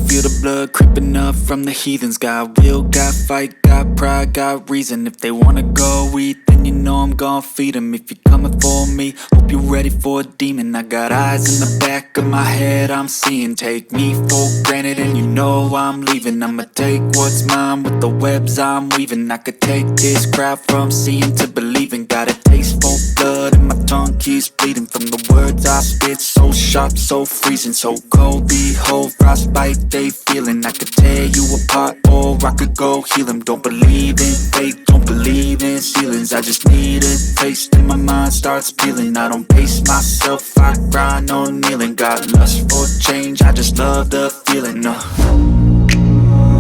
feel the blood creeping up from the heathens. Got will, got fight, got pride, got reason. If they wanna go eat, then you know I'm gon' feed them. If you're coming for me, hope you're ready for a demon. I got eyes in the back of my head, I'm seeing. Take me for granted and you know I'm leaving. I'ma take what's mine with the webs I'm weaving. I could take this crowd from seeing to believing. Got a taste for blood and my tongue keeps bleeding from the words I spit. So sharp, so freezing, so cold. Behold, frostbite they feeling. I could tear you apart or I could go heal them. Don't believe in fate, don't believe in ceilings. I just need a taste and my mind starts peeling. I don't pace myself, I grind on kneeling. Got lust for change, I just love the feeling.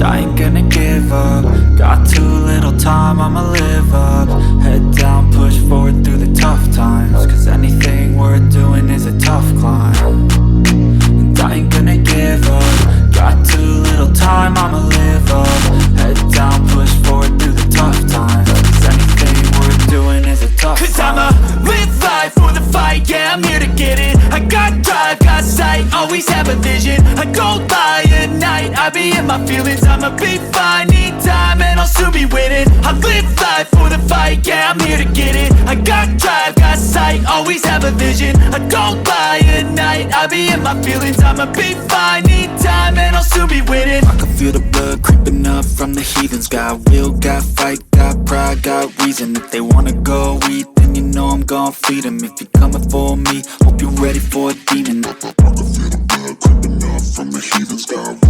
I ain't gonna give up. Got too little time, I'ma live up. Head down, push forward through the tough times. Cause anything worth doing is a tough climb. And I ain't gonna give up. Got too little time, I'ma live up. Head down, push forward through the tough times. Cause anything worth doing is a tough climb. Cause I'ma live life for the fight, yeah, I'm here to get it. I got drive, got sight, always have a vision. I go by at night, I be in my feelings. I'ma be fine, need time and I'll soon be winning. I live life for the fight, yeah, I'm here to get it. I got drive, got sight, always have a vision. I go by at night, I be in my feelings. I'ma be fine, need time and I'll soon be winning. I can feel the blood creeping up from the heathens. Got will, got fight, got pride, got reason. If they wanna go eat, then you know I'm gon' feed them. If you're coming for me, hope you're ready for a demon. I can feel the blood creeping up from the heathens. Got